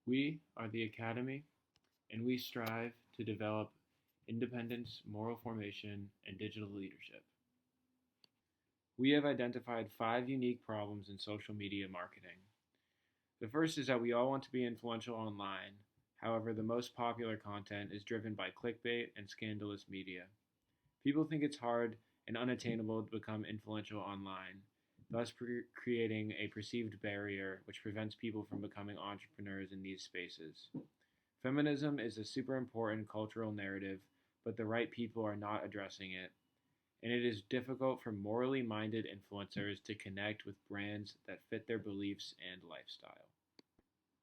We are the Academy, and we strive to develop independence, moral formation, and digital leadership. We have identified 5 unique problems in social media marketing. The first is that we all want to be influential online. However, the most popular content is driven by clickbait and scandalous media. People think it's hard and unattainable to become influential online, thus creating a perceived barrier which prevents people from becoming entrepreneurs in these spaces. Feminism is a super important cultural narrative, but the right people are not addressing it, and it is difficult for morally minded influencers to connect with brands that fit their beliefs and lifestyle.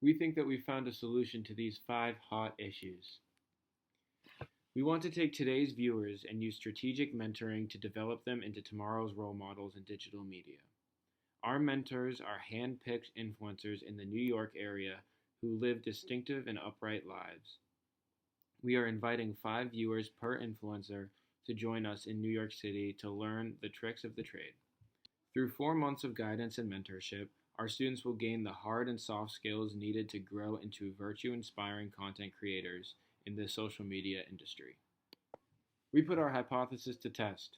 We think that we've found a solution to these 5 hot issues. We want to take today's viewers and use strategic mentoring to develop them into tomorrow's role models in digital media. Our mentors are hand-picked influencers in the New York area who live distinctive and upright lives. We are inviting 5 viewers per influencer to join us in New York City to learn the tricks of the trade. Through 4 months of guidance and mentorship, our students will gain the hard and soft skills needed to grow into virtue-inspiring content creators in the social media industry. We put our hypothesis to test.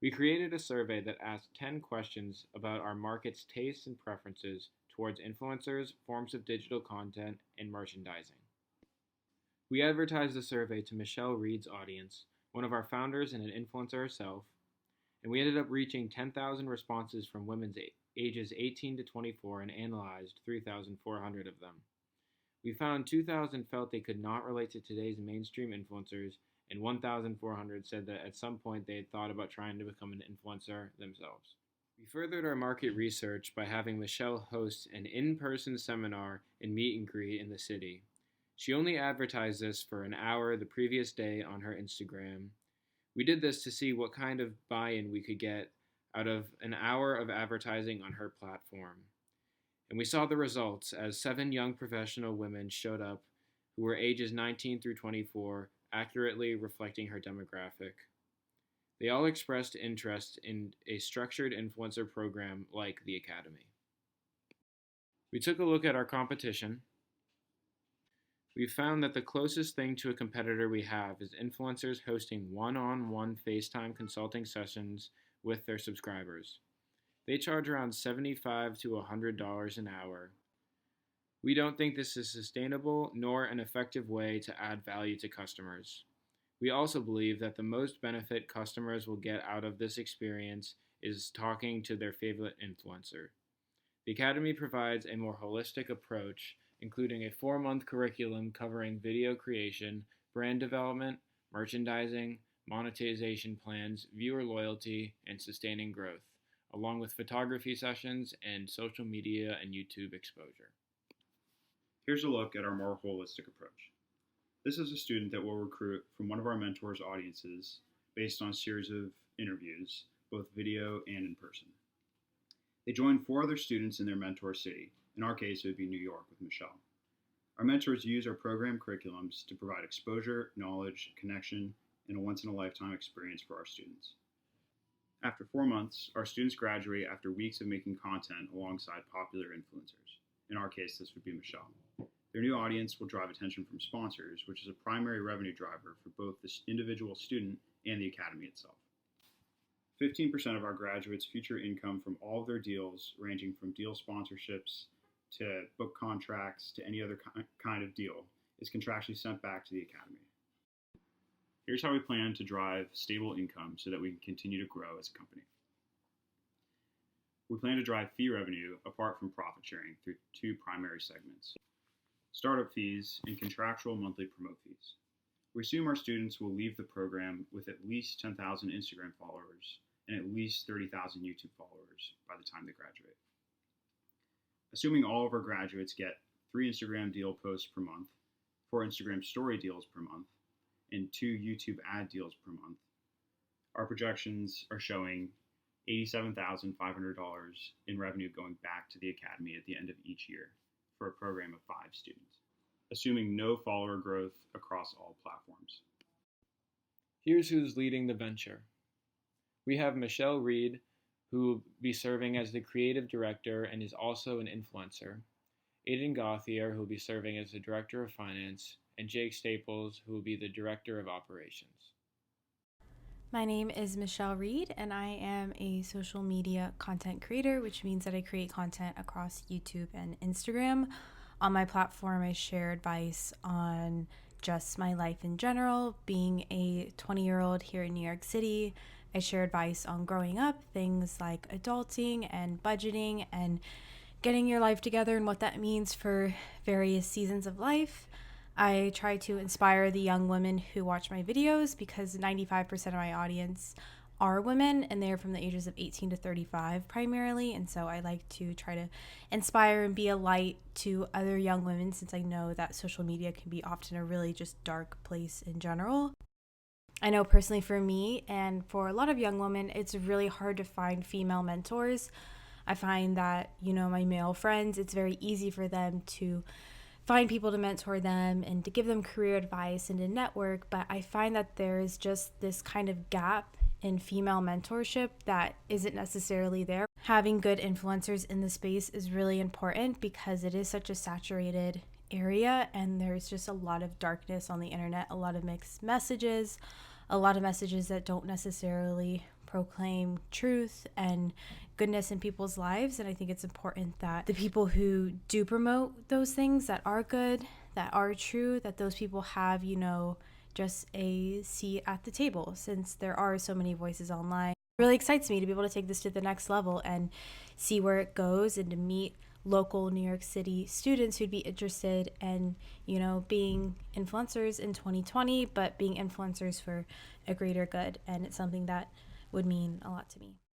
We created a survey that asked 10 questions about our market's tastes and preferences towards influencers, forms of digital content, and merchandising. We advertised the survey to Michelle Reed's audience, one of our founders and an influencer herself, and we ended up reaching 10,000 responses from women ages 18 to 24 and analyzed 3,400 of them. We found 2,000 felt they could not relate to today's mainstream influencers, and 1,400 said that at some point they had thought about trying to become an influencer themselves. We furthered our market research by having Michelle host an in-person seminar and meet and greet in the city. She only advertised this for an hour the previous day on her Instagram. We did this to see what kind of buy-in we could get out of an hour of advertising on her platform. And we saw the results as 7 young professional women showed up who were ages 19 through 24, accurately reflecting her demographic. They all expressed interest in a structured influencer program like the Academy. We took a look at our competition. We found that the closest thing to a competitor we have is influencers hosting one-on-one FaceTime consulting sessions with their subscribers. They charge around $75 to $100 an hour. We don't think this is sustainable nor an effective way to add value to customers. We also believe that the most benefit customers will get out of this experience is talking to their favorite influencer. The Academy provides a more holistic approach, including a 4-month curriculum covering video creation, brand development, merchandising, monetization plans, viewer loyalty, and sustaining growth, along with photography sessions and social media and YouTube exposure. Here's a look at our more holistic approach. This is a student that we'll recruit from one of our mentors' audiences based on a series of interviews, both video and in person. They join 4 other students in their mentor city. In our case, it would be New York with Michelle. Our mentors use our program curriculums to provide exposure, knowledge, connection, and a once-in-a-lifetime experience for our students. After 4 months, our students graduate after weeks of making content alongside popular influencers. In our case, this would be Michelle. Their new audience will drive attention from sponsors, which is a primary revenue driver for both the individual student and the Academy itself. 15% of our graduates' future income from all of their deals, ranging from deal sponsorships to book contracts to any other kind of deal, is contractually sent back to the Academy. Here's how we plan to drive stable income so that we can continue to grow as a company. We plan to drive fee revenue apart from profit sharing through 2 primary segments: startup fees and contractual monthly promote fees. We assume our students will leave the program with at least 10,000 Instagram followers and at least 30,000 YouTube followers by the time they graduate. Assuming all of our graduates get 3 Instagram deal posts per month, 4 Instagram story deals per month, and 2 YouTube ad deals per month, our projections are showing $87,500 in revenue going back to the Academy at the end of each year for a program of 5 students, assuming no follower growth across all platforms. Here's who's leading the venture. We have Michelle Reed, who will be serving as the creative director and is also an influencer. Aiden Gauthier, who will be serving as the Director of Finance, and Jake Staples, who will be the Director of Operations. My name is Michelle Reed, and I am a social media content creator, which means that I create content across YouTube and Instagram. On my platform, I share advice on just my life in general. Being a 20-year-old here in New York City, I share advice on growing up, things like adulting and budgeting and getting your life together and what that means for various seasons of life. I try to inspire the young women who watch my videos because 95% of my audience are women and they're from the ages of 18 to 35 primarily. And so I like to try to inspire and be a light to other young women since I know that social media can be often a really just dark place in general. I know personally for me and for a lot of young women, it's really hard to find female mentors. I find that, my male friends, it's very easy for them to find people to mentor them and to give them career advice and to network, but I find that there's just this kind of gap in female mentorship that isn't necessarily there. Having good influencers in the space is really important because it is such a saturated area and there's just a lot of darkness on the internet, a lot of mixed messages, a lot of messages that don't necessarily proclaim truth and goodness in people's lives. And I think it's important that the people who do promote those things that are good, that are true, that those people have, just a seat at the table since there are so many voices online. It really excites me to be able to take this to the next level and see where it goes and to meet local New York City students who'd be interested in, being influencers in 2020, but being influencers for a greater good. And it's something that would mean a lot to me.